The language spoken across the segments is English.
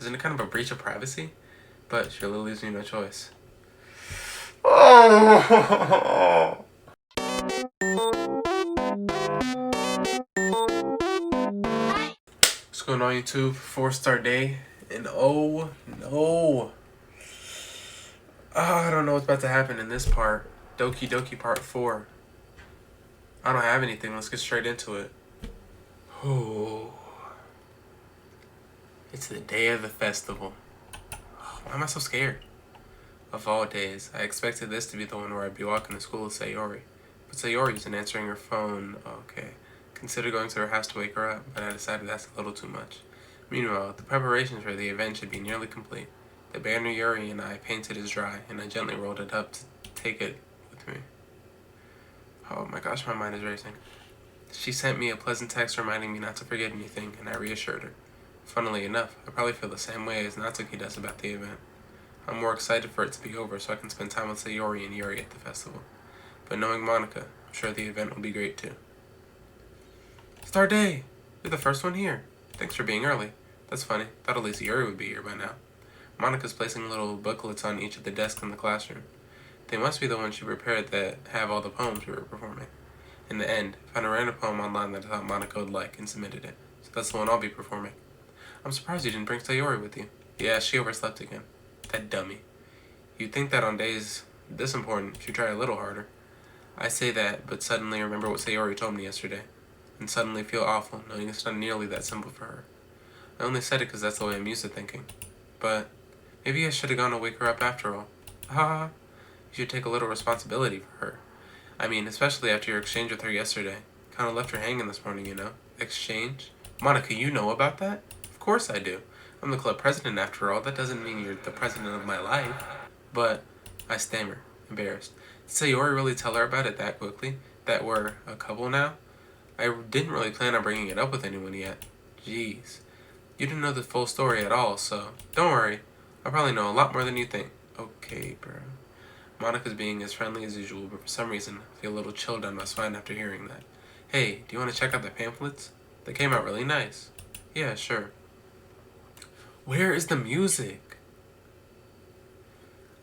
Isn't it kind of a breach of privacy? But she really leaves me no choice. Oh! What's going on, YouTube? 4-star day, and oh no! I don't know what's about to happen in this part. Doki Doki Part 4. I don't have anything. Let's get straight into it. Oh. It's the day of the festival. Why am I so scared? Of all days, I expected this to be the one where I'd be walking to school with Sayori. But Sayori isn't answering her phone. Okay. Considered going to her house to wake her up, but I decided that's a little too much. Meanwhile, the preparations for the event should be nearly complete. The banner Yuri and I painted is dry, and I gently rolled it up to take it with me. Oh my gosh, my mind is racing. She sent me a pleasant text reminding me not to forget anything, and I reassured her. Funnily enough, I probably feel the same way as Natsuki does about the event. I'm more excited for it to be over so I can spend time with Sayori and Yuri at the festival. But knowing Monica, I'm sure the event will be great too. It's our day! You're the first one here. Thanks for being early. That's funny. Thought at least Yuri would be here by now. Monica's placing little booklets on each of the desks in the classroom. They must be the ones she prepared that have all the poems we were performing. In the end, I found a random poem online that I thought Monica would like and submitted it. So that's the one I'll be performing. I'm surprised you didn't bring Sayori with you. Yeah, she overslept again. That dummy. You'd think that on days this important, she'd try a little harder. I say that, but suddenly remember what Sayori told me yesterday. And suddenly feel awful, knowing it's not nearly that simple for her. I only said it because that's the way I'm used to thinking. But maybe I should have gone to wake her up after all. Ha! You should take a little responsibility for her. I mean, especially after your exchange with her yesterday. Kind of left her hanging this morning, you know? Exchange? Monica, you know about that? Of course I do. I'm the club president after all. That doesn't mean you're the president of my life. But I stammer, embarrassed. Did Sayori really tell her about it that quickly? That we're a couple now? I didn't really plan on bringing it up with anyone yet. Jeez. You didn't know the full story at all, so don't worry. I probably know a lot more than you think. Okay, bro. Monica's being as friendly as usual, but for some reason, I feel a little chill down my spine after hearing that. Hey, do you want to check out the pamphlets? They came out really nice. Yeah, sure. Where is the music?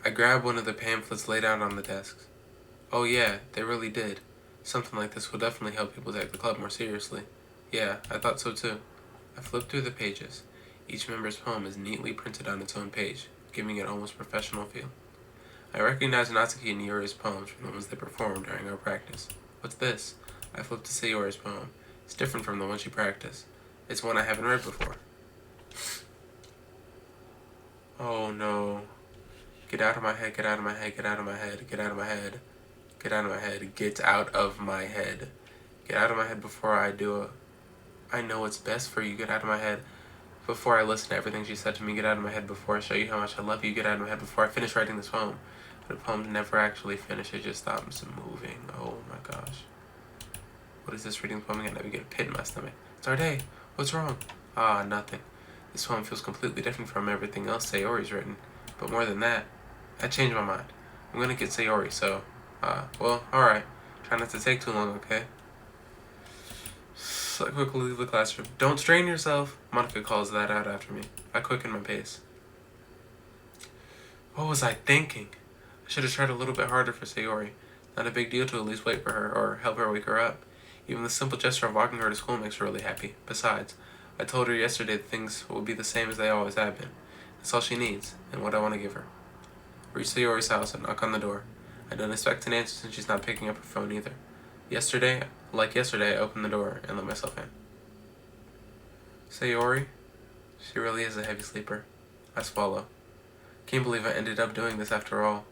I grabbed one of the pamphlets laid out on the desks. Oh yeah, they really did. Something like this will definitely help people take the club more seriously. Yeah, I thought so too. I flipped through the pages. Each member's poem is neatly printed on its own page, giving it almost professional feel. I recognized Natsuki and Yuri's poems from the ones they performed during our practice. What's this? I flipped to Sayori's poem. It's different from the one she practiced. It's one I haven't read before. Oh no. Get out of my head, get out of my head, get out of my head, get out of my head. Get out of my head, get out of my head. Get out of my head before I do it. I know what's best for you, get out of my head. Before I listen to everything she said to me, get out of my head. Before I show you how much I love you, get out of my head. Before I finish writing this poem. The poem never actually finished, it just stops moving. Oh my gosh. What is this reading the poem again? I get a pit in my stomach. It's our day. What's wrong? Ah, nothing. This poem feels completely different from everything else Sayori's written. But more than that, I changed my mind. I'm gonna get Sayori, so, well, alright. Try not to take too long, okay? So I quickly leave the classroom. Don't strain yourself, Monica calls that out after me. I quicken my pace. What was I thinking? I should have tried a little bit harder for Sayori. Not a big deal to at least wait for her or help her wake her up. Even the simple gesture of walking her to school makes her really happy. Besides, I told her yesterday that things will be the same as they always have been. That's all she needs, and what I want to give her. Reach Sayori's house and knock on the door. I don't expect an answer since she's not picking up her phone either. Like yesterday, I opened the door and let myself in. Sayori? She really is a heavy sleeper. I swallow. Can't believe I ended up doing this after all.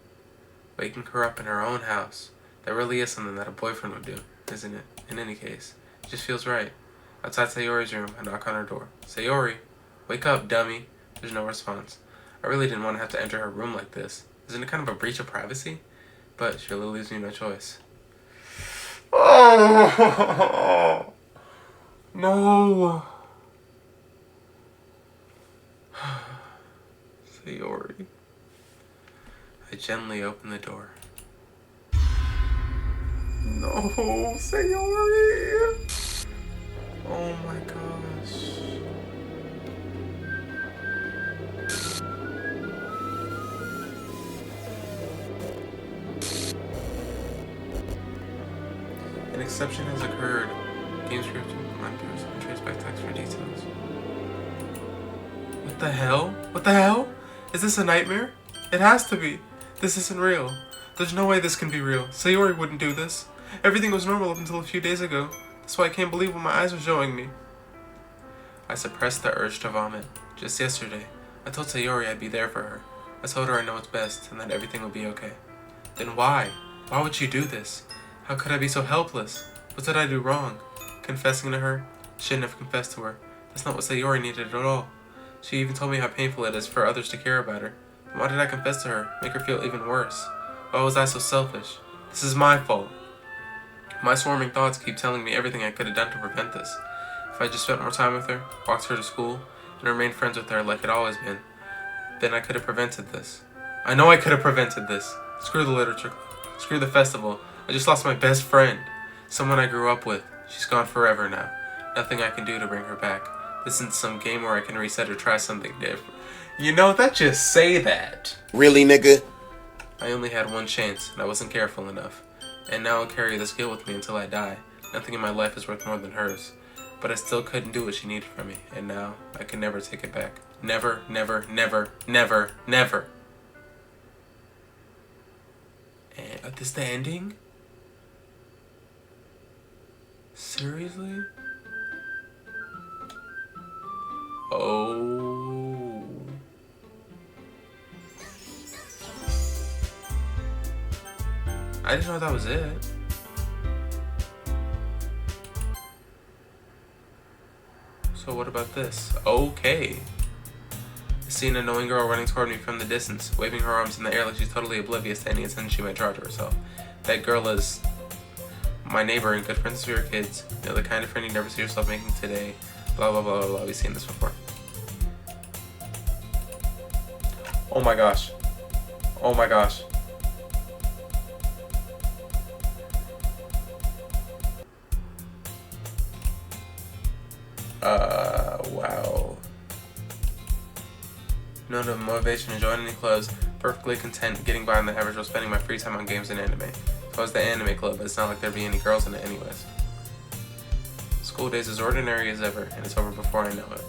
Waking her up in her own house. That really is something that a boyfriend would do, isn't it? In any case, it just feels right. Outside Sayori's room, I knock on her door. Sayori! Wake up, dummy! There's no response. I really didn't want to have to enter her room like this. Isn't it kind of a breach of privacy? But she really leaves me no choice. Oh! No! Sayori. I gently open the door. No, Sayori! Oh my gosh. exception has occurred. Game script on viewers and trace back text for details. What the hell? What the hell? Is this a nightmare? It has to be. This isn't real. There's no way this can be real. Sayori wouldn't do this. Everything was normal up until a few days ago. That's why I can't believe what my eyes are showing me. I suppressed the urge to vomit. Just yesterday, I told Sayori I'd be there for her. I told her I know what's best and that everything will be okay. Then why? Why would she do this? How could I be so helpless? What did I do wrong? Confessing to her? Shouldn't have confessed to her. That's not what Sayori needed at all. She even told me how painful it is for others to care about her. Why did I confess to her? Make her feel even worse? Why was I so selfish? This is my fault. My swarming thoughts keep telling me everything I could have done to prevent this. If I just spent more time with her, walked her to school, and remained friends with her like it always been, then I could have prevented this. I know I could have prevented this. Screw the literature club. Screw the festival. I just lost my best friend. Someone I grew up with. She's gone forever now. Nothing I can do to bring her back. This isn't some game where I can reset or try something different. You know, that just say that. Really, nigga? I only had one chance, and I wasn't careful enough. And now I'll carry this guilt with me until I die. Nothing in my life is worth more than hers. But I still couldn't do what she needed from me, and now I can never take it back. Never, never, never, never, never. And this the ending? Seriously? Oh. I didn't know that was it. So what about this? Okay. I see an annoying girl running toward me from the distance, waving her arms in the air like she's totally oblivious to any attention she might draw to herself. That girl is my neighbor and good friends with your kids. You know, the kind of friend you never see yourself making today. Blah, blah, blah, blah, blah. We've seen this before. Oh my gosh. Oh my gosh. Wow. No motivation to join any clubs. Perfectly content getting by on the average while spending my free time on games and anime. If I was the anime club, but it's not like there'd be any girls in it anyways. School days as ordinary as ever, and it's over before I know it.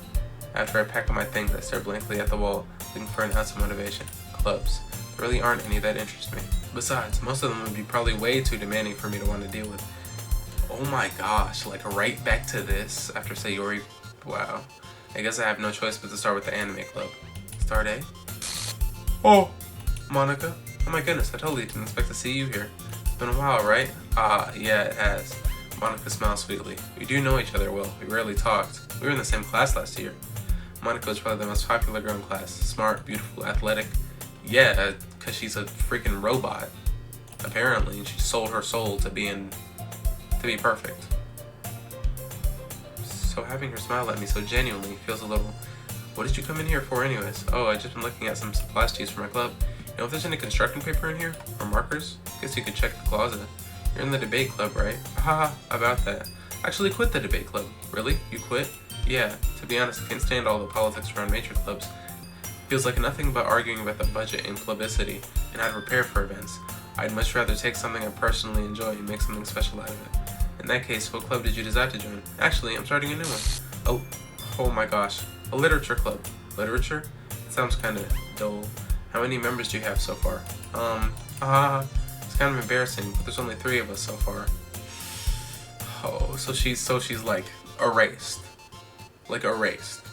After I pack up my things, I stare blankly at the wall, looking for an ounce of motivation. Clubs. There really aren't any that interest me. Besides, most of them would be probably way too demanding for me to want to deal with. Oh my gosh, like right back to this after Sayori. Wow. I guess I have no choice but to start with the anime club. Start A? Oh! Monica? Oh my goodness, I totally didn't expect to see you here. It's been a while, right? Ah, yeah, it has. Monica smiles sweetly. We do know each other well. We rarely talked. We were in the same class last year. Monica was probably the most popular girl in class. Smart, beautiful, athletic. Yeah, because she's a freaking robot. Apparently, she sold her soul to be perfect. So having her smile at me so genuinely feels a little... What did you come in here for anyways? Oh, I just been looking at some supplies to use for my club. You know if there's any construction paper in here? Or markers? Guess you could check the closet. You're in the debate club, right? Haha, about that. I actually quit the debate club. Really? You quit? Yeah, to be honest, I can't stand all the politics around major clubs. Feels like nothing but arguing about the budget and publicity, and how to prepare for events. I'd much rather take something I personally enjoy and make something special out of it. In that case, what club did you decide to join? Actually, I'm starting a new one. Oh my gosh. A literature club. Literature? That sounds kind of dull. How many members do you have so far? It's kind of embarrassing, but there's only 3 of us so far. Oh, so she's like erased. Like erased.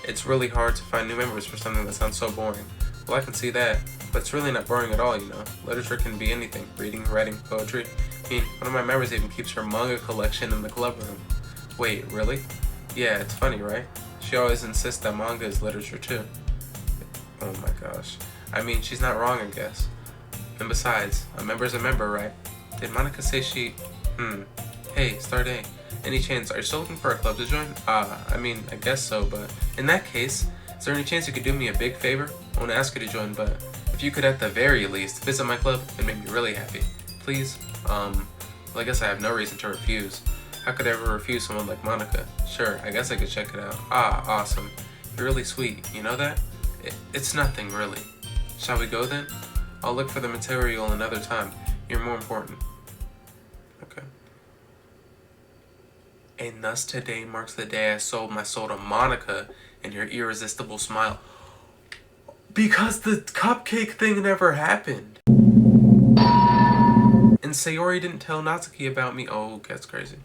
It's really hard to find new members for something that sounds so boring. Well, I can see that, but it's really not boring at all, you know. Literature can be anything. Reading, writing, poetry. I mean, one of my members even keeps her manga collection in the club room. Wait, really? Yeah, it's funny, right? She always insists that manga is literature too. Oh my gosh. I mean, she's not wrong, I guess. And besides, a member's a member, right? Did Monica say she... Hey, Start A. Any chance, are you still looking for a club to join? I mean, I guess so, but... In that case, is there any chance you could do me a big favor? I won't ask you to join, but if you could at the very least visit my club, it'd make me really happy. Please? Well, I guess I have no reason to refuse. How could I ever refuse someone like Monica? Sure, I guess I could check it out. Awesome. You're really sweet, you know that? It's nothing, really. Shall we go then? I'll look for the material another time. You're more important. Okay. And thus today marks the day I sold my soul to Monica and your irresistible smile. Because the cupcake thing never happened. And Sayori didn't tell Natsuki about me. Oh, that's crazy.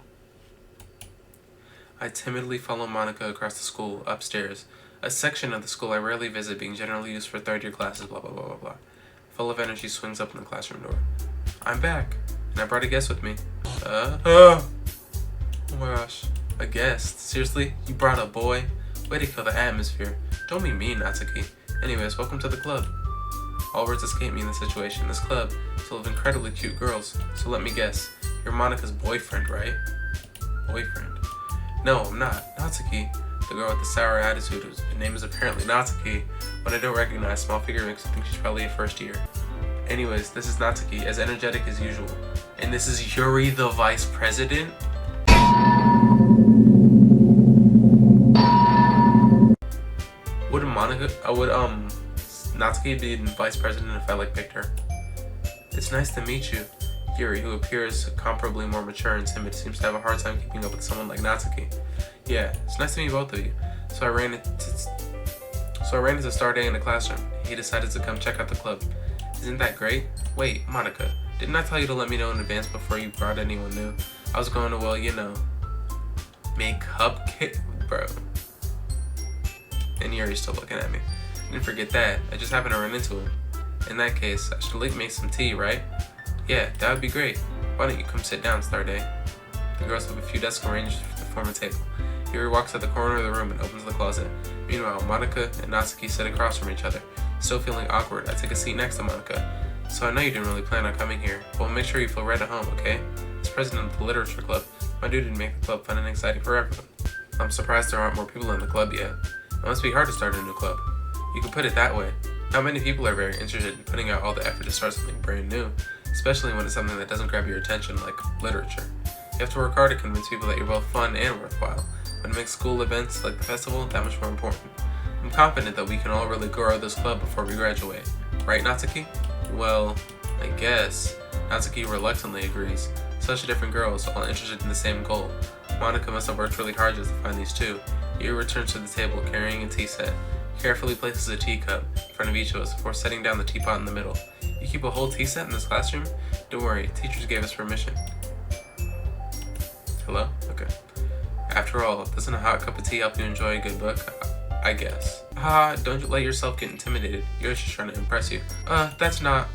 I timidly follow Monica across the school, upstairs. A section of the school I rarely visit, being generally used for third-year classes, blah, blah, blah, blah, blah. Full of energy, swings open the classroom door. I'm back, and I brought a guest with me. Oh my gosh. A guest? Seriously? You brought a boy? Way to kill the atmosphere. Don't be mean, Natsuki. Anyways, welcome to the club. All words escape me in this situation. This club is full of incredibly cute girls. So let me guess. You're Monica's boyfriend, right? Boyfriend? No, I'm not. Natsuki. The girl with the sour attitude whose name is apparently Natsuki, but I don't recognize. Small figure makes me think she's probably a first year. Anyways, this is Natsuki, as energetic as usual. And this is Yuri, the vice president? Would Natsuki be vice president if I picked her? It's nice to meet you. Yuri, who appears comparably more mature and timid, seems to have a hard time keeping up with someone like Natsuki. Yeah, it's nice to meet both of you. So I ran into Starday in the classroom. He decided to come check out the club. Isn't that great? Wait, Monica, didn't I tell you to let me know in advance before you brought anyone new? I was going to, well, you know, make cupcake, bro. And Yuri's still looking at me. Didn't forget that. I just happened to run into him. In that case, I should make some tea, right? Yeah, that would be great. Why don't you come sit down, Starday? The girls have a few desks arranged to form a table. Yuri walks to the corner of the room and opens the closet. Meanwhile, Monica and Natsuki sit across from each other. Still feeling awkward, I take a seat next to Monica. So I know you didn't really plan on coming here, but we'll make sure you feel right at home, okay? As president of the literature club, my duty to make the club fun and exciting for everyone. I'm surprised there aren't more people in the club yet. It must be hard to start a new club. You could put it that way. Not many people are very interested in putting out all the effort to start something brand new, especially when it's something that doesn't grab your attention like literature. You have to work hard to convince people that you're both fun and worthwhile, but it makes school events like the festival that much more important. I'm confident that we can all really grow this club before we graduate. Right, Natsuki? Well, I guess. Natsuki reluctantly agrees. Such different girls, all interested in the same goal. Monica must have worked really hard just to find these two. Yuri returns to the table carrying a tea set. He carefully places a teacup in front of each of us before setting down the teapot in the middle. You keep a whole tea set in this classroom? Don't worry, teachers gave us permission. Hello? Okay. After all, doesn't a hot cup of tea help you enjoy a good book? I guess. Don't you let yourself get intimidated. Yuri's just trying to impress you. That's not...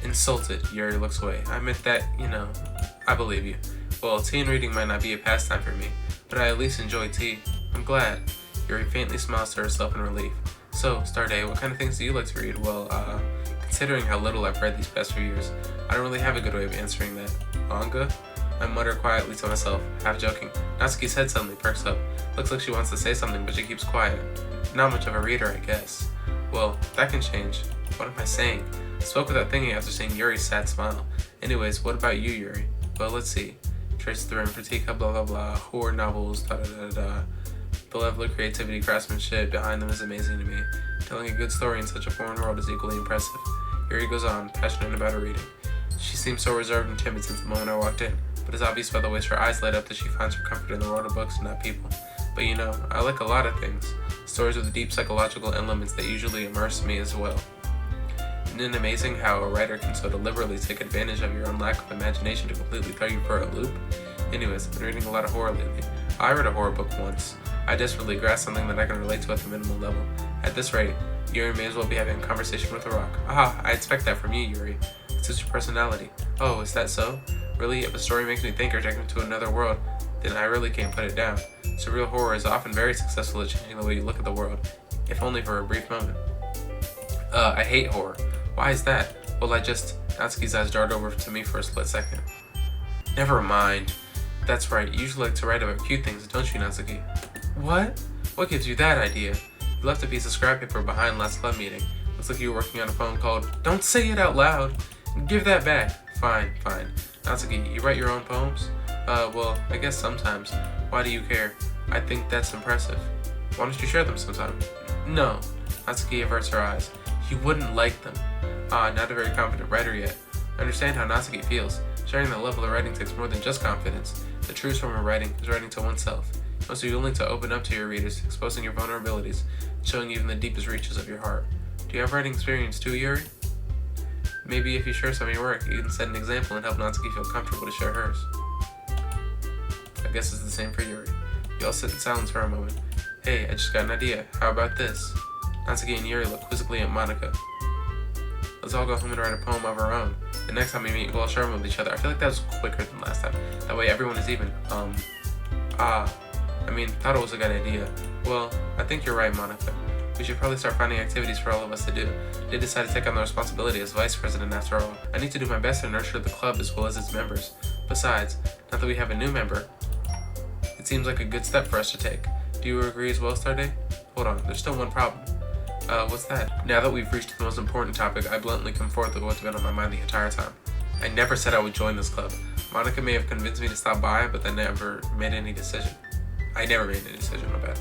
Insulted. Yuri looks away. I admit that, I believe you. Well, tea and reading might not be a pastime for me, but I at least enjoy tea. I'm glad. Yuri faintly smiles to herself in relief. So, Starday, what kind of things do you like to read? Well, considering how little I've read these past few years, I don't really have a good way of answering that. Manga? I mutter quietly to myself, half joking. Natsuki's head suddenly perks up. Looks like she wants to say something, but she keeps quiet. Not much of a reader, I guess. Well, that can change. What am I saying? I spoke without thinking after seeing Yuri's sad smile. Anyways, what about you, Yuri? Well, let's see. Traces the room for teacup, blah blah blah, horror novels, da da da da. The level of creativity, craftsmanship behind them is amazing to me. Telling a good story in such a foreign world is equally impressive. Yuri goes on, passionate about her reading. She seemed so reserved and timid since the moment I walked in, but it's obvious by the way her eyes light up that she finds her comfort in the world of books and not people. But I like a lot of things. Stories with deep psychological elements that usually immerse me as well. Isn't it amazing how a writer can so deliberately take advantage of your own lack of imagination to completely throw you for a loop? Anyways, I've been reading a lot of horror lately. I read a horror book once. I desperately grasped something that I can relate to at the minimal level. At this rate, Yuri may as well be having a conversation with a rock. Aha, I expect that from you, Yuri. It's just your personality. Oh, is that so? Really? If a story makes me think or take me to another world, then I really can't put it down. Surreal horror is often very successful at changing the way you look at the world, if only for a brief moment. I hate horror. Why is that? Well, Natsuki's eyes darted over to me for a split second. Never mind. That's right, you usually like to write about cute things, don't you, Natsuki? What? What gives you that idea? You left a piece of scrap paper behind last club meeting. Looks like you were working on a poem called Don't Say It Out Loud! Give that back. Fine. Natsuki, you write your own poems? Well, I guess sometimes. Why do you care? I think that's impressive. Why don't you share them sometime? No. Natsuki averts her eyes. You wouldn't like them. Not a very confident writer yet. I understand how Natsuki feels. Sharing that level of writing takes more than just confidence. The truest form of writing is writing to oneself. You must be willing to open up to your readers, exposing your vulnerabilities, showing even the deepest reaches of your heart. Do you have writing experience too, Yuri? Maybe if you share some of your work, you can set an example and help Natsuki feel comfortable to share hers. I guess it's the same for Yuri. You all sit in silence for a moment. Hey, I just got an idea. How about this? Natsuki and Yuri look quizzically at Monika. Let's all go home and write a poem of our own. The next time we meet, we'll all share them with each other. I feel like that was quicker than last time. That way everyone is even. Thought it was a good idea. Well, I think you're right, Monika. We should probably start finding activities for all of us to do. I did decide to take on the responsibility as vice president after all. I need to do my best to nurture the club as well as its members. Besides, now that we have a new member, it seems like a good step for us to take. Do you agree as well, Starday? Hold on, there's still one problem. What's that? Now that we've reached the most important topic, I bluntly come forth with what's been on my mind the entire time. I never said I would join this club. Monika may have convinced me to stop by, but then never made any decision. I never made any decision, my bad.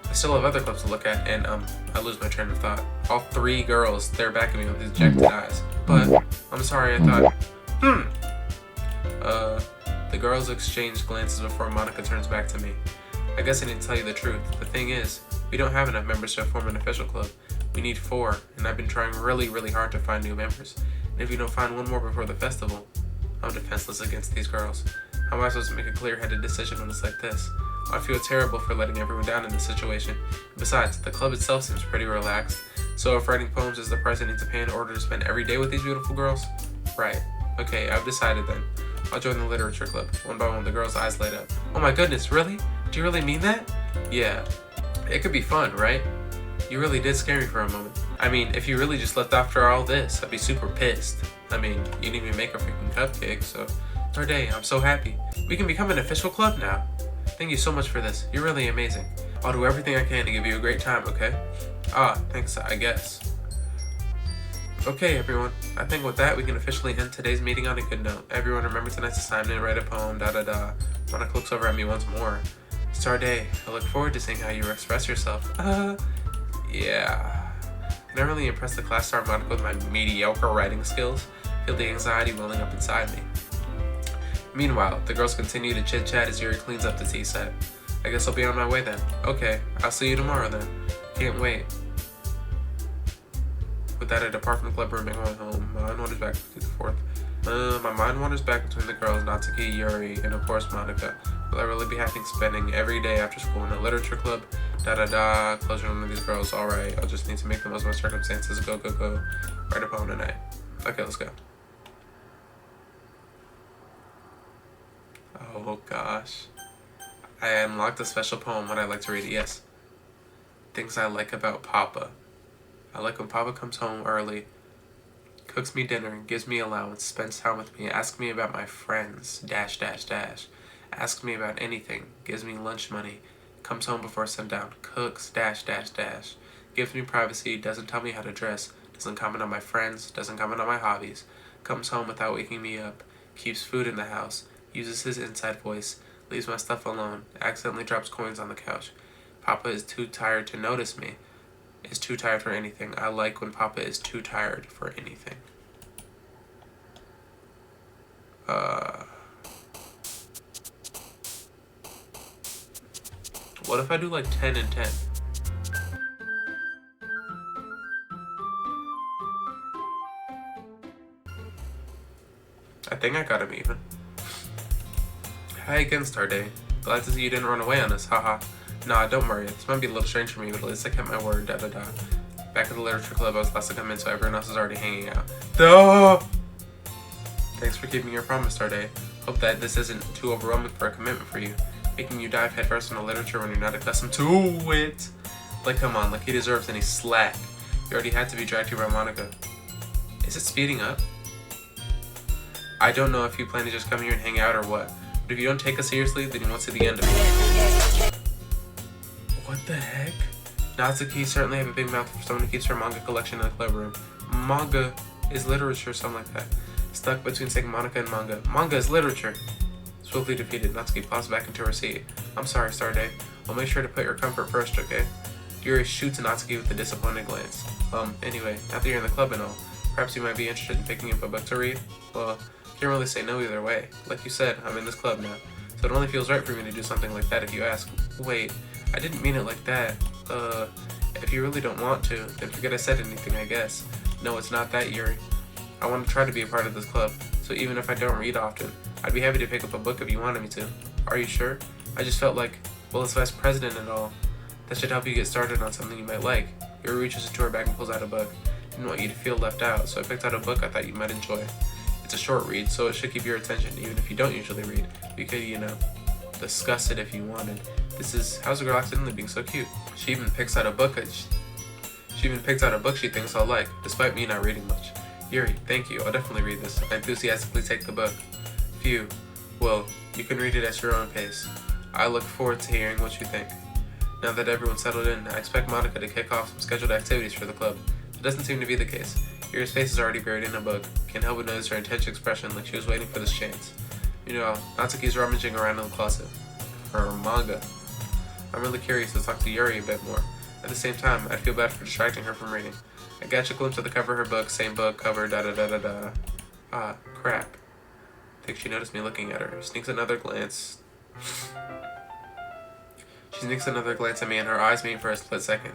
I still have other clubs to look at, and I lose my train of thought. All three girls stare back at me with dejected eyes. But, I'm sorry, I thought, The girls exchange glances before Monika turns back to me. I guess I need to tell you the truth. The thing is, we don't have enough members to form an official club. We need 4, and I've been trying really, really hard to find new members. And if you don't find one more before the festival, I'm defenseless against these girls. How am I supposed to make a clear-headed decision when it's like this? I feel terrible for letting everyone down in this situation. Besides, the club itself seems pretty relaxed. So if writing poems is the price I need to pay in order to spend every day with these beautiful girls? Right. Okay, I've decided then. I'll join the literature club. One by one, the girls' eyes light up. Oh my goodness, really? Do you really mean that? Yeah. It could be fun, right? You really did scare me for a moment. I mean, if you really just left after all this, I'd be super pissed. I mean, you didn't even make a freaking cupcake, so... Starday, I'm so happy. We can become an official club now. Thank you so much for this. You're really amazing. I'll do everything I can to give you a great time, okay? Thanks, I guess. Okay, everyone. I think with that, we can officially end today's meeting on a good note. Everyone remember tonight's assignment, write a poem, Monika looks over at me once more. Starday, I look forward to seeing how you express yourself. Yeah. I never really impressed the class star Monika with my mediocre writing skills. I feel the anxiety welling up inside me. Meanwhile, the girls continue to chit-chat as Yuri cleans up the tea set. I guess I'll be on my way then. Okay, I'll see you tomorrow then. Can't wait. With that, I depart from the club room and go home. My mind wanders back to the fourth. My mind wanders back between the girls, Natsuki, Yuri, and of course Monika. Will I really be happy spending every day after school in a literature club? Closure on these girls. Alright, I'll just need to make the most of my circumstances. Go. Write a poem tonight. Okay, let's go. Oh gosh. I unlocked a special poem. Would I like to read it? Yes. Things I like about Papa. I like when Papa comes home early, cooks me dinner, gives me allowance, spends time with me, asks me about my friends, .. Asks me about anything, gives me lunch money, comes home before sundown, cooks, .. Gives me privacy, doesn't tell me how to dress, doesn't comment on my friends, doesn't comment on my hobbies, comes home without waking me up, keeps food in the house, uses his inside voice, leaves my stuff alone, accidentally drops coins on the couch. Papa is too tired to notice me, is too tired for anything. I like when Papa is too tired for anything. What if I do like 10 and 10? I think I got him even. Hi again, Starday. Glad to see you didn't run away on us, haha. Nah, don't worry. This might be a little strange for me, but at least I kept my word, Back at the literature club, I was last to come in, so everyone else is already hanging out. Duh! Thanks for keeping your promise, Starday. Hope that this isn't too overwhelming for a commitment for you. Making you dive headfirst into literature when you're not accustomed to it. Like, come on, like he deserves any slack. You already had to be dragged here by Monika. Is it speeding up? I don't know if you plan to just come here and hang out or what, but if you don't take us seriously, then you won't see the end of it. What the heck? Natsuki certainly have a big mouth for someone who keeps her manga collection in the club room. Manga is literature, something like that. Stuck between saying Monika and manga. Manga is literature. Swiftly defeated, Natsuki paused back into her seat. I'm sorry, Starday. I'll make sure to put your comfort first, okay? Yuri shoots Natsuki with a disappointed glance. Anyway, now that you're in the club and all, perhaps you might be interested in picking up a book to read? Well, Can't really say no either way. Like you said, I'm in this club now, so it only feels right for me to do something like that if you ask. Wait, I didn't mean it like that. If you really don't want to, then forget I said anything, I guess. No, it's not that, Yuri. I want to try to be a part of this club, so even if I don't read often, I'd be happy to pick up a book if you wanted me to. Are you sure? I just felt like, well, as vice president and all, that should help you get started on something you might like. Yuri reaches into her bag and pulls out a book. Didn't want you to feel left out, so I picked out a book I thought you might enjoy. It's a short read, so it should keep your attention, even if you don't usually read. You could, discuss it if you wanted. This is How's a Girl Accidentally Being So Cute. She even picks out a book she thinks I'll like, despite me not reading much. Yuri, thank you. I'll definitely read this. I enthusiastically take the book. Phew. Well, you can read it at your own pace. I look forward to hearing what you think. Now that everyone's settled in, I expect Monica to kick off some scheduled activities for the club. It doesn't seem to be the case. Yuri's face is already buried in a book. Can't help but notice her intense expression, like she was waiting for this chance. Natsuki's rummaging around in the closet. Her manga. I'm really curious to talk to Yuri a bit more. At the same time, I'd feel bad for distracting her from reading. I catch a glimpse of the cover of her book, same book, cover, da-da-da-da-da. Ah, crap. Think she noticed me looking at her. She sneaks another glance at me and her eyes meet for a split second.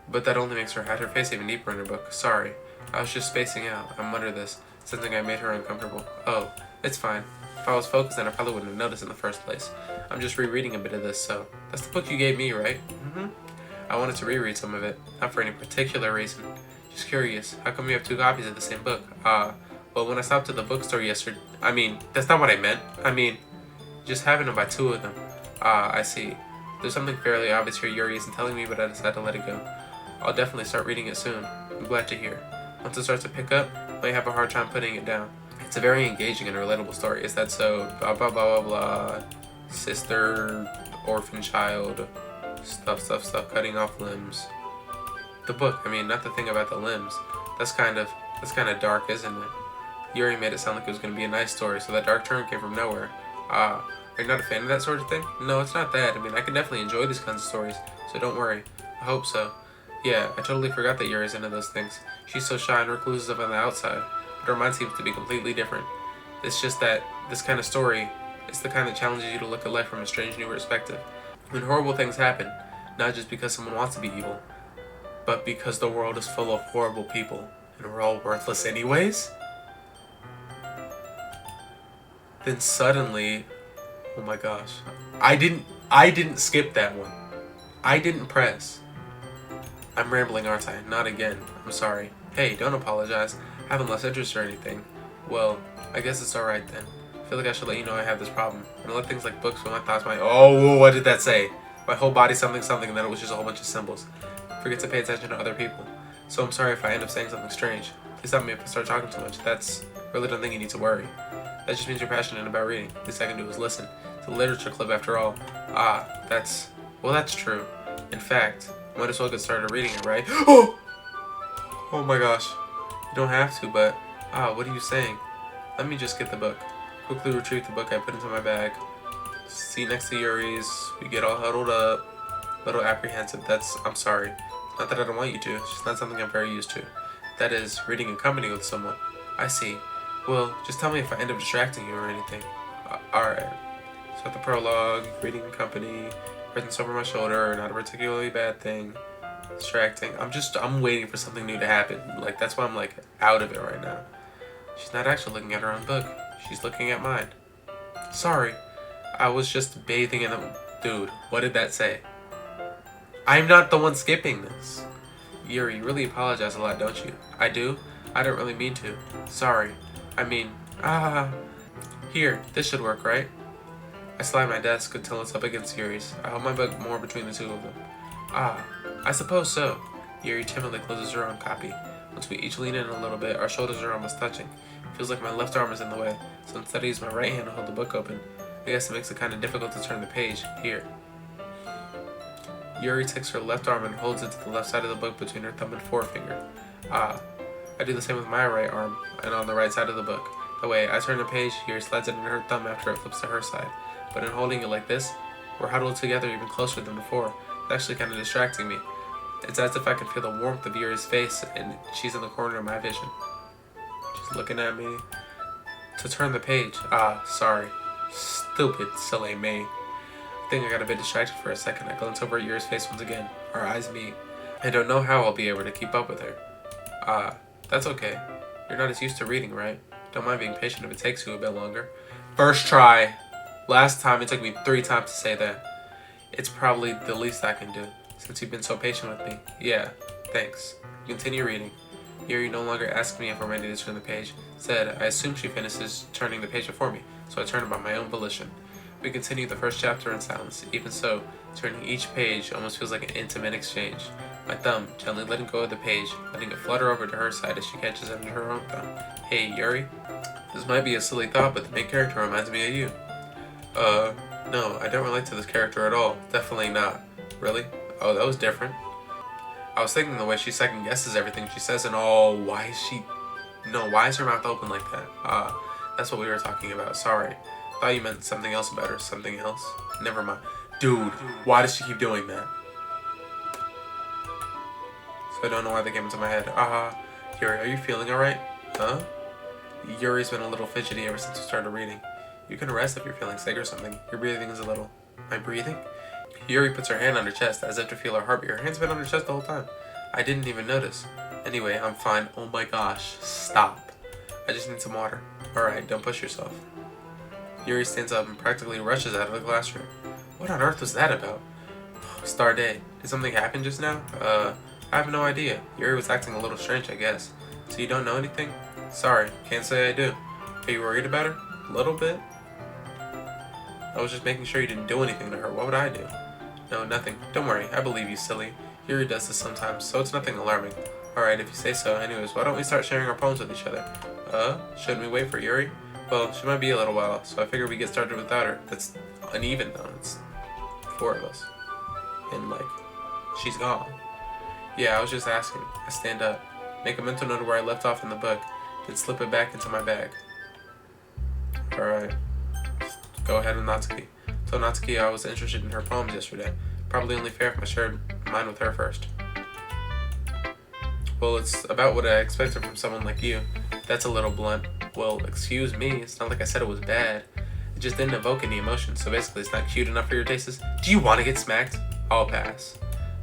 But that only makes her hide her face even deeper in her book. Sorry. I was just spacing out. I mutter this, sensing I made her uncomfortable. Oh, it's fine. If I was focused, then I probably wouldn't have noticed in the first place. I'm just rereading a bit of this, so... That's the book you gave me, right? Mm-hmm. I wanted to reread some of it. Not for any particular reason. Just curious. How come you have 2 copies of the same book? Well, when I stopped at the bookstore yesterday... that's not what I meant. Just having to buy 2 of them. I see. There's something fairly obvious here Yuri isn't telling me, but I decided to let it go. I'll definitely start reading it soon. I'm glad to hear. Once it starts to pick up, I may have a hard time putting it down. It's a very engaging and relatable story. Is that so? Blah blah blah blah blah. Sister, orphan child, stuff, cutting off limbs. The book, not the thing about the limbs. That's kind of dark, isn't it? Yuri made it sound like it was going to be a nice story, so that dark turn came from nowhere. Are you not a fan of that sort of thing? No, it's not that. I can definitely enjoy these kinds of stories, so don't worry. I hope so. Yeah, I totally forgot that Yuri's into those things. She's so shy and reclusive on the outside, but her mind seems to be completely different. It's just that this kind of story is the kind that challenges you to look at life from a strange new perspective. When horrible things happen, not just because someone wants to be evil, but because the world is full of horrible people, and we're all worthless anyways? Then suddenly, oh my gosh, I didn't skip that one. I didn't press. I'm rambling, aren't I? Not again. I'm sorry. Hey, don't apologize. I haven't lost interest or anything. Well, I guess it's alright then. I feel like I should let you know I have this problem. And I let things like books when my thoughts might... Oh, what did that say? My whole body something, and then it was just a whole bunch of symbols. Forget to pay attention to other people. So I'm sorry if I end up saying something strange. Please stop me if I start talking too much. Really don't think you need to worry. That just means you're passionate about reading. The least I can do is listen. It's a literature club after all. That's true. In fact, might as well get started reading it, right? Oh my gosh. You don't have to, but... what are you saying? Let me just get the book. Quickly retrieve the book I put into my bag. Seat next to Yuri's. We get all huddled up. Little apprehensive. I'm sorry. Not that I don't want you to. It's just not something I'm very used to. That is, reading in company with someone. I see. Well, just tell me if I end up distracting you or anything. Alright. So at the prologue, reading in company, presents over my shoulder, not a particularly bad thing. Distracting. I'm waiting for something new to happen. That's why I'm out of it right now. She's not actually looking at her own book. She's looking at mine. Sorry. I was just bathing in the... Dude, what did that say? I'm not the one skipping this. Yuri, you really apologize a lot, don't you? I do? I don't really mean to. Sorry. Here, this should work, right? I slide my desk until it's up against Yuri's. I hold my book more between the 2 of them. I suppose so. Yuri timidly closes her own copy. Once we each lean in a little bit, our shoulders are almost touching. Feels like my left arm is in the way, so instead I use my right hand to hold the book open. I guess it makes it kind of difficult to turn the page. Here. Yuri takes her left arm and holds it to the left side of the book between her thumb and forefinger. I do the same with my right arm, and on the right side of the book. That way, I turn the page, Yuri slides it in her thumb after it flips to her side. But in holding it like this, we're huddled together even closer than before. It's actually kind of distracting me. It's as if I can feel the warmth of Yuri's face, and she's in the corner of my vision. She's looking at me. To turn the page. Sorry. Stupid, silly me. I think I got a bit distracted for a second. I glance over at Yuri's face once again. Our eyes meet. I don't know how I'll be able to keep up with her. That's okay. You're not as used to reading, right? Don't mind being patient if it takes you a bit longer. First try. Last time it took me 3 times to say that. It's probably the least I can do, since you've been so patient with me. Yeah, thanks. Continue reading. Yuri no longer asked me if I'm ready to turn the page. Said, I assume she finishes turning the page before me, so I turned by my own volition. We continue the first chapter in silence. Even so, turning each page almost feels like an intimate exchange. My thumb gently letting go of the page, letting it flutter over to her side as she catches it under her own thumb. Hey, Yuri? This might be a silly thought, but the main character reminds me of you. No, I don't relate to this character at all. Definitely not. Really? Oh, that was different. I was thinking the way she second guesses everything she says and all, why is her mouth open like that? That's what we were talking about. Sorry. Thought you meant something else about her. Something else? Never mind. Dude, why does she keep doing that? So I don't know why they came into my head. Yuri, are you feeling alright? Huh? Yuri's been a little fidgety ever since we started reading. You can rest if you're feeling sick or something. Your breathing is a little... My breathing? Yuri puts her hand on her chest as if to feel her heartbeat. Her hand's been on her chest the whole time. I didn't even notice. Anyway, I'm fine. Oh my gosh. Stop. I just need some water. Alright, don't push yourself. Yuri stands up and practically rushes out of the classroom. What on earth was that about? Star day. Did something happen just now? I have no idea. Yuri was acting a little strange, I guess. So you don't know anything? Sorry, can't say I do. Are you worried about her? A little bit? I was just making sure you didn't do anything to her. What would I do? No, nothing. Don't worry. I believe you, silly. Yuri does this sometimes, so it's nothing alarming. Alright, if you say so. Anyways, why don't we start sharing our poems with each other? Shouldn't we wait for Yuri? Well, she might be a little while, so I figured we get started without her. That's uneven, though. It's 4 of us. And, she's gone. Yeah, I was just asking. I stand up, make a mental note of where I left off in the book, then slip it back into my bag. Alright. Go ahead with Natsuki. Told Natsuki I was interested in her poems yesterday. Probably only fair if I shared mine with her first. Well, it's about what I expected from someone like you. That's a little blunt. Well, excuse me, it's not like I said it was bad. It just didn't evoke any emotion, so basically it's not cute enough for your tastes. Do you want to get smacked? I'll pass.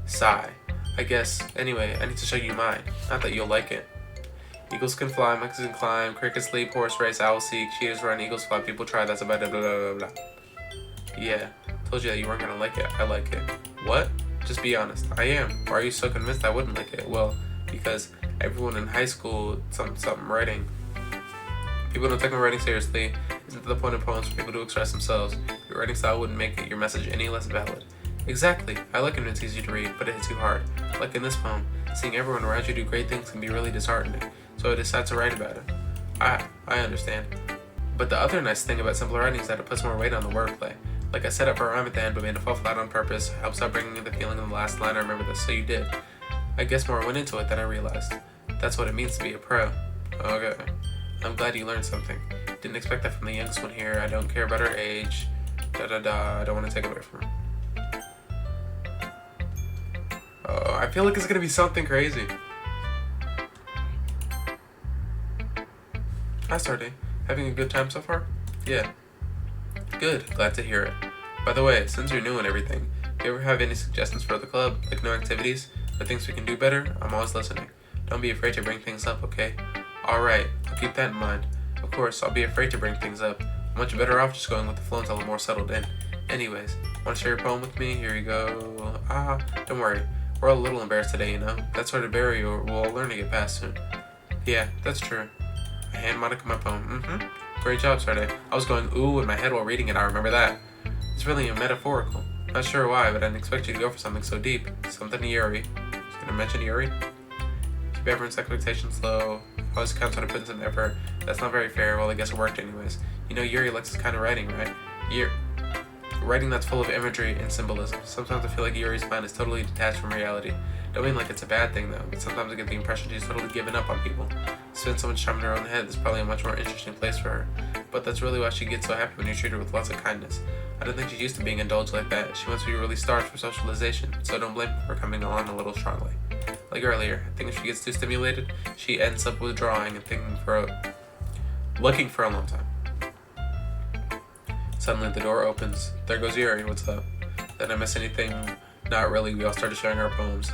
Sigh. I guess. Anyway, I need to show you mine. Not that you'll like it. Eagles can fly, monkeys can climb, crickets leap, horse race, owls seek, cheetahs run, eagles fly, people try, that's about it, blah, blah, blah, blah. Yeah, told you that you weren't gonna like it. I like it. What? Just be honest. I am. Why are you so convinced I wouldn't like it? Well, because everyone in high school, something writing. People don't take my writing seriously. Isn't the point of poems for people to express themselves? Your writing style wouldn't make your message any less valid. Exactly. I like it when it's easy to read, but it hits you hard. Like in this poem, seeing everyone around you do great things can be really disheartening. So I decided to write about it. I understand. But the other nice thing about simple writing is that it puts more weight on the wordplay. Like I set up a rhyme at the end but made it fall flat on purpose. Helps out bringing in the feeling in the last line. I remember this, so you did. I guess more went into it than I realized. That's what it means to be a pro. Okay. I'm glad you learned something. Didn't expect that from the youngest one here. I don't care about her age. I don't want to take it away from her. Oh, I feel like it's gonna be something crazy. Hi, Starday. Having a good time so far? Yeah. Good. Glad to hear it. By the way, since you're new and everything, do you ever have any suggestions for the club? Like new activities? Or things we can do better? I'm always listening. Don't be afraid to bring things up, okay? Alright, I'll keep that in mind. Of course, I'll be afraid to bring things up. I'm much better off just going with the flow until I'm more settled in. Anyways, want to share your poem with me? Here you go. Don't worry. We're all a little embarrassed today, you know? That sort of barrier we'll all learn to get past soon. Yeah, that's true. I hand Monica my poem. Great job, Starday. I was going ooh in my head while reading it, I remember that. It's really metaphorical. Not sure why, but I didn't expect you to go for something so deep. Something to Yuri. Just gonna mention Yuri? Keep everyone's expectations low. Always counts on a put in some effort. That's not very fair. Well, I guess it worked anyways. You know Yuri likes this kind of writing, right? Writing that's full of imagery and symbolism. Sometimes I feel like Yuri's mind is totally detached from reality. Don't mean like it's a bad thing though, but sometimes I get the impression she's totally given up on people. Spends so much time in her own head, there's probably a much more interesting place for her. But that's really why she gets so happy when you treat her with lots of kindness. I don't think she's used to being indulged like that. She wants to be really starved for socialization, so don't blame her for coming along a little strongly. Like earlier, I think if she gets too stimulated, she ends up withdrawing and thinking for Looking for a long time. Suddenly the door opens. There goes Yuri. What's up? Did I miss anything? Not really. We all started sharing our poems.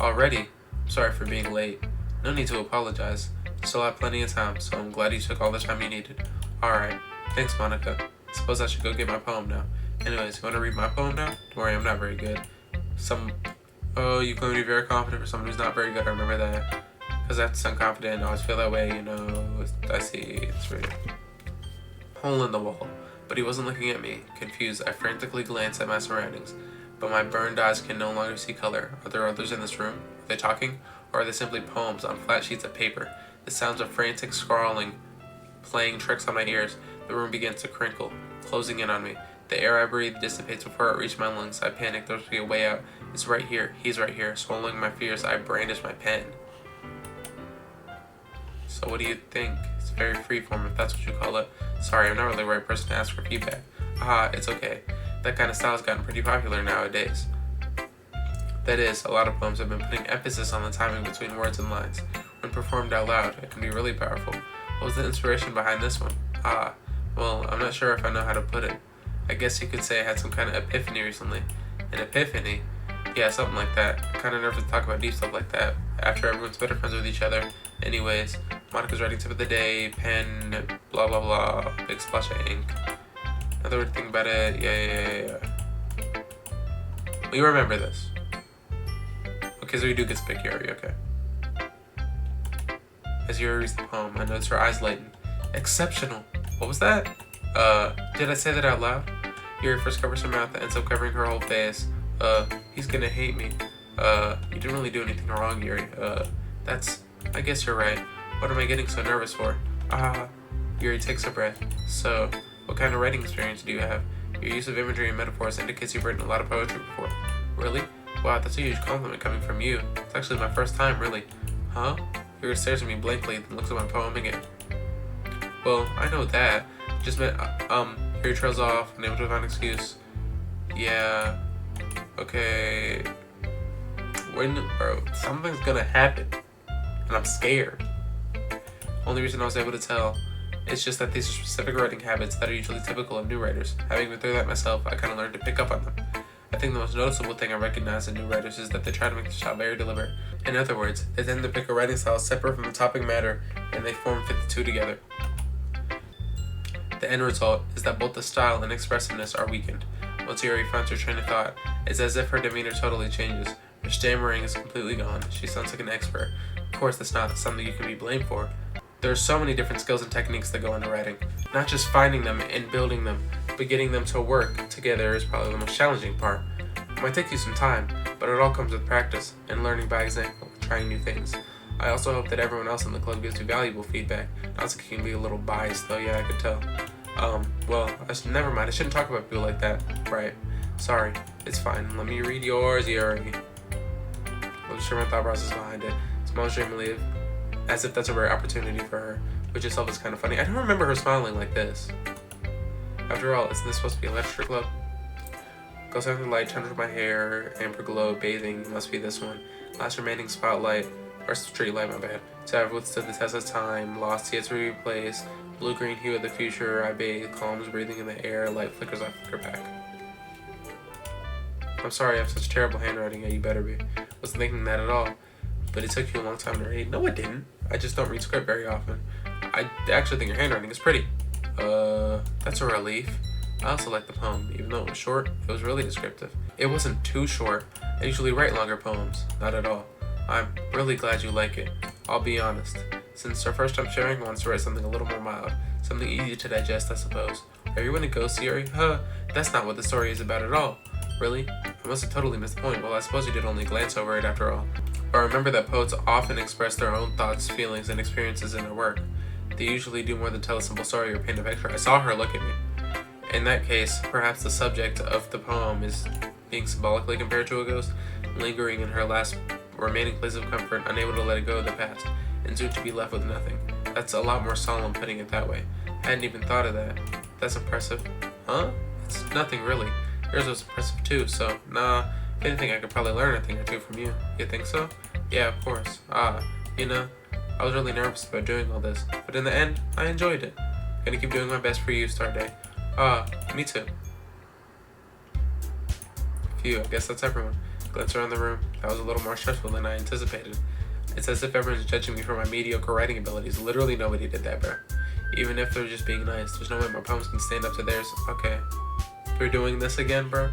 Already? I'm sorry for being late. No need to apologize. You still have plenty of time, so I'm glad you took all the time you needed. Alright. Thanks, Monica. Suppose I should go get my poem now. Anyways, you want to read my poem now? Don't worry, I'm not very good. Oh, you claim to be very confident for someone who's not very good. I remember that. Because I have to sound confident. I always feel that way, you know. I see. It's weird. Hole in the wall. But he wasn't looking at me. Confused, I frantically glanced at my surroundings. But my burned eyes can no longer see color. Are there others in this room? Are they talking? Or are they simply poems on flat sheets of paper? The sounds of frantic scrawling playing tricks on my ears. The room begins to crinkle, closing in on me. The air I breathe dissipates before it reaches my lungs. I panic. There's a way out. It's right here. He's right here. Swallowing my fears, I brandish my pen. So what do you think? It's very freeform, if that's what you call it. Sorry, I'm not really the right person to ask for feedback. It's okay. That kind of style has gotten pretty popular nowadays. That is, a lot of poems have been putting emphasis on the timing between words and lines. When performed out loud, it can be really powerful. What was the inspiration behind this one? Well, I'm not sure if I know how to put it. I guess you could say I had some kind of epiphany recently. An epiphany? Yeah, something like that. I'm kind of nervous to talk about deep stuff like that after everyone's better friends with each other. Anyways, Monica's writing tip of the day, pen, blah blah blah, big splash of ink. Another weird thing about it, yeah. We remember this. Okay, so we do get to pick Yuri, okay. As Yuri reads the poem, I notice her eyes lighten. Exceptional. What was that? Did I say that out loud? Yuri first covers her mouth and ends up covering her whole face. He's gonna hate me. You didn't really do anything wrong, Yuri. I guess you're right. What am I getting so nervous for? Yuri takes a breath. So, what kind of writing experience do you have? Your use of imagery and metaphors indicates you've written a lot of poetry before. Really? Wow, that's a huge compliment coming from you. It's actually my first time, really. Huh? Yuri stares at me blankly, then looks at my poem again. Well, I know that. Just meant, Yuri trails off, unable to find an excuse. Yeah. Okay. Bro, something's gonna happen. And I'm scared. Only reason I was able to tell is just that these are specific writing habits that are usually typical of new writers. Having been through that myself, I kind of learned to pick up on them. I think the most noticeable thing I recognize in new writers is that they try to make the style very deliberate. In other words, they tend to pick a writing style separate from the topic matter, and they fit the two together. The end result is that both the style and expressiveness are weakened. Once Yuri finds her train of thought, it's as if her demeanor totally changes. Her stammering is completely gone. She sounds like an expert. Of course, that's not something you can be blamed for. There are so many different skills and techniques that go into writing. Not just finding them and building them, but getting them to work together is probably the most challenging part. It might take you some time, but it all comes with practice and learning by example, trying new things. I also hope that everyone else in the club gives you valuable feedback. Not so you can be a little biased though, yeah, I could tell. Never mind, I shouldn't talk about people like that. Right. Sorry. It's fine. Let me read yours, Yuri. I'll just share my thought process behind it. Smiles dreamily, as if that's a rare opportunity for her, which itself is kind of funny. I don't remember her smiling like this. After all, isn't this supposed to be a lecture club? Goes out the light, turns with my hair, amber glow, bathing, must be this one. Last remaining spotlight, or street light, my bad. So I've withstood the test of time, lost yet to replace, blue-green hue of the future, I bathe, calms breathing in the air, light flickers, I flicker back. I'm sorry I have such terrible handwriting, yeah, you better be. Wasn't thinking that at all. But it took you a long time to read. No, it didn't. I just don't read script very often. I actually think your handwriting is pretty. That's a relief. I also like the poem. Even though it was short, it was really descriptive. It wasn't too short. I usually write longer poems. Not at all. I'm really glad you like it. I'll be honest. Since our first time sharing, I wanted to write something a little more mild. Something easy to digest, I suppose. Are you in a ghost theory? That's not what the story is about at all. Really? I must have totally missed the point. Well, I suppose you did only glance over it after all. But remember that poets often express their own thoughts, feelings, and experiences in their work. They usually do more than tell a simple story or paint a picture. I saw her look at me. In that case, perhaps the subject of the poem is being symbolically compared to a ghost, lingering in her last remaining place of comfort, unable to let it go of the past, and soon to be left with nothing. That's a lot more solemn putting it that way. I hadn't even thought of that. That's impressive. Huh? It's nothing really. Yours was impressive too, so nah. If anything, I could probably learn a thing or two from you. You think so? Yeah, of course. You know, I was really nervous about doing all this, but in the end, I enjoyed it. Gonna keep doing my best for you, Starday. Me too. Phew, I guess that's everyone. Glance around the room. That was a little more stressful than I anticipated. It's as if everyone's judging me for my mediocre writing abilities. Literally nobody did that, bro. Even if they're just being nice, there's no way my poems can stand up to theirs. Okay. We're doing this again, bro?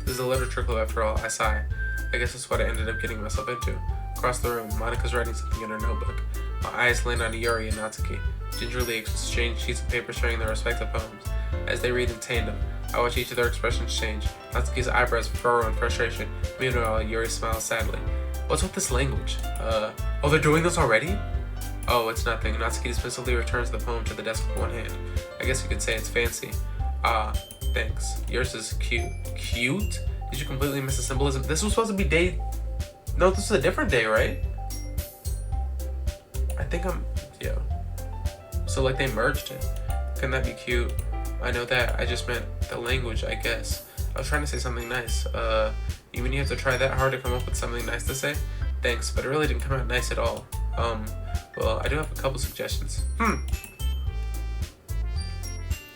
This is a literature club after all. I sigh. I guess that's what I ended up getting myself into. Across the room, Monika's writing something in her notebook. My eyes land on Yuri and Natsuki, gingerly exchange sheets of paper sharing their respective poems. As they read in tandem, I watch each of their expressions change. Natsuki's eyebrows furrow in frustration. Meanwhile, Yuri smiles sadly. What's with this language? Oh, they're doing this already? Oh, it's nothing. Natsuki dismissively returns the poem to the desk with one hand. I guess you could say it's fancy. Thanks. Yours is cute. Cute? Did you completely miss the symbolism? This was supposed to be day... No, this is a different day, right? I think yeah. So, like, they merged it. Couldn't that be cute? I know that. I just meant the language, I guess. I was trying to say something nice. You mean you have to try that hard to come up with something nice to say? Thanks, but it really didn't come out nice at all. Well, I do have a couple suggestions.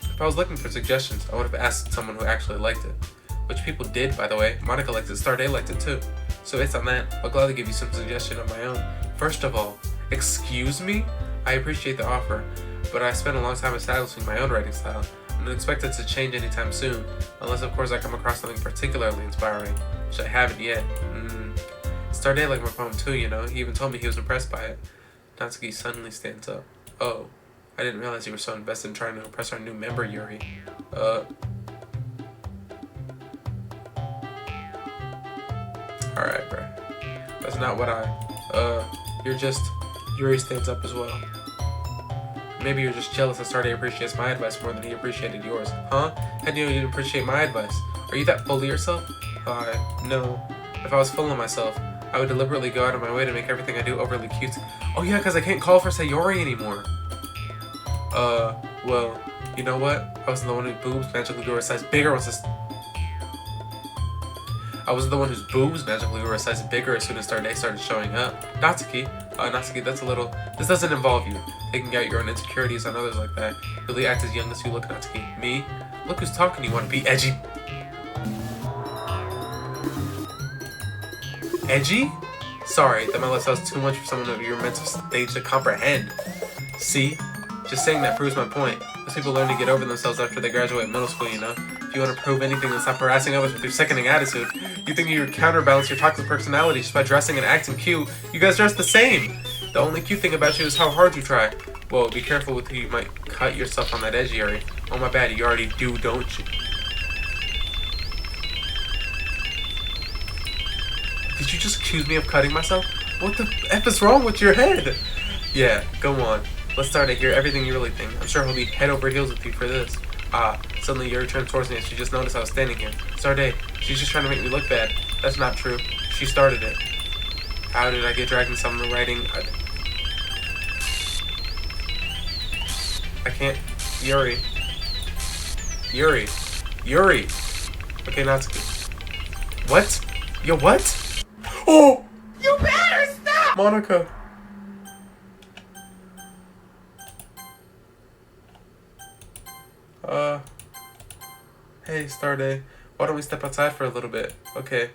If I was looking for suggestions, I would have asked someone who actually liked it. Which people did, by the way. Monika liked it, Starday liked it too. So based on that, I'll gladly give you some suggestion of my own. First of all, excuse me? I appreciate the offer, but I spent a long time establishing my own writing style, and don't expect it to change anytime soon, unless of course I come across something particularly inspiring, which I haven't yet. Starday liked my poem too, you know. He even told me he was impressed by it. Natsuki suddenly stands up. Oh, I didn't realize you were so invested in trying to impress our new member, Yuri. Alright, bro. That's not what Yuri stands up as well. Maybe you're just jealous that Starday appreciates my advice more than he appreciated yours. Huh? How do you know you didn't appreciate my advice? Are you that full of yourself? No. If I was full of myself, I would deliberately go out of my way to make everything I do overly cute. Oh yeah, because I can't call for Sayori anymore. Well, you know what? I was the one whose boobs magically grew a size bigger once this... I was the one whose boobs magically grew a size bigger as soon as Starday started showing up. Natsuki, that's a little... This doesn't involve you. Taking out your own insecurities on others like that. Really act as young as you look, Natsuki. Me? Look who's talking, you want to be edgy? Edgy? Sorry, that might sound too much for someone of your mental stage to comprehend. See? Just saying that proves my point. Most people learn to get over themselves after they graduate middle school, you know? If you want to prove anything, then stop harassing others with your sickening attitude. You think you counterbalance your toxic personality just by dressing and acting cute. You guys dress the same! The only cute thing about you is how hard you try. Whoa, be careful with who you might cut yourself on that edge, Yuri. Oh my bad, you already do, don't you? Did you just accuse me of cutting myself? What the F is wrong with your head? Yeah, go on. Let's start to hear everything you really think. I'm sure he'll be head over heels with you for this. Suddenly Yuri turned towards me and she just noticed I was standing here. Starday, she's just trying to make me look bad. That's not true. She started it. How did I get dragged into some writing? I can't. Yuri. Okay, Natsuki. What? Yo, what? Oh! You better stop! Monika. Hey, Starday. Why don't we step outside for a little bit? Okay.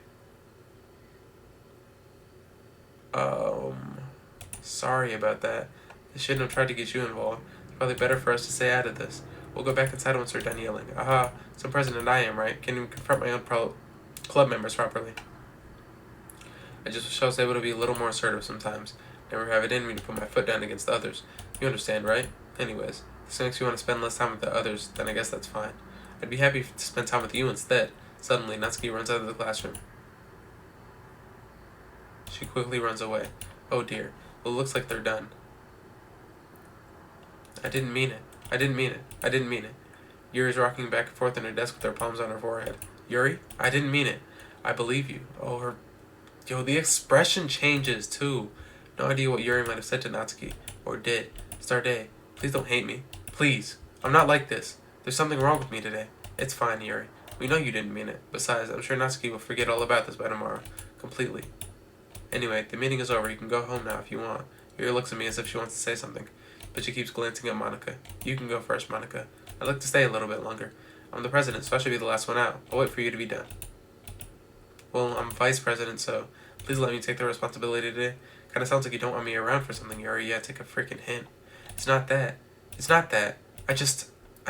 Sorry about that. I shouldn't have tried to get you involved. It's probably better for us to stay out of this. We'll go back inside once we're done yelling. Aha, some president I am, right? Can't even confront my own club members properly. I just wish I was able to be a little more assertive sometimes. Never have it in me to put my foot down against others. You understand, right? Anyways, if this makes you want to spend less time with the others, then I guess that's fine. I'd be happy to spend time with you instead. Suddenly, Natsuki runs out of the classroom. She quickly runs away. Oh dear. Well, it looks like they're done. I didn't mean it. Yuri's rocking back and forth on her desk with her palms on her forehead. Yuri, I didn't mean it. I believe you. Oh, the expression changes too. No idea what Yuri might have said to Natsuki. Or did. Starday, please don't hate me. Please. I'm not like this. There's something wrong with me today. It's fine, Yuri. We know you didn't mean it. Besides, I'm sure Natsuki will forget all about this by tomorrow. Completely. Anyway, the meeting is over. You can go home now if you want. Yuri looks at me as if she wants to say something, but she keeps glancing at Monica. You can go first, Monica. I'd like to stay a little bit longer. I'm the president, so I should be the last one out. I'll wait for you to be done. Well, I'm vice president, so please let me take the responsibility today. Kinda sounds like you don't want me around for something, Yuri. Yeah, take a freaking hint. It's not that. It's not that. I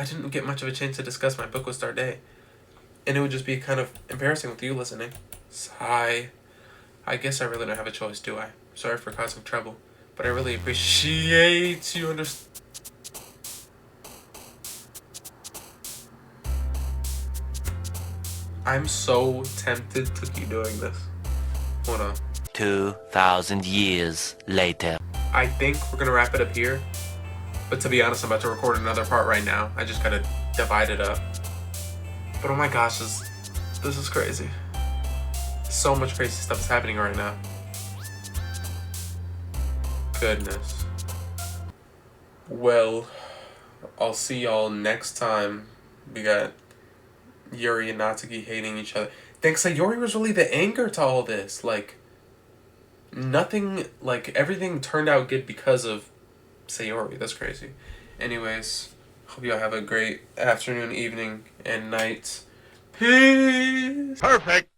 didn't get much of a chance to discuss my book with Starday. And it would just be kind of embarrassing with you listening. Sigh. I guess I really don't have a choice, do I? Sorry for causing trouble, but I really appreciate you understand. I'm so tempted to keep doing this. Hold on. 2,000 years later. I think we're gonna wrap it up here. But to be honest, I'm about to record another part right now. I just gotta divide it up. But oh my gosh, this is crazy. So much crazy stuff is happening right now. Goodness. Well, I'll see y'all next time. We got Yuri and Natsuki hating each other. Thanks that Yuri was really the anchor to all this. Like, nothing, like, everything turned out good because of Sayori. That's crazy. Anyways, hope y'all have a great afternoon, evening, and night. Peace! Perfect.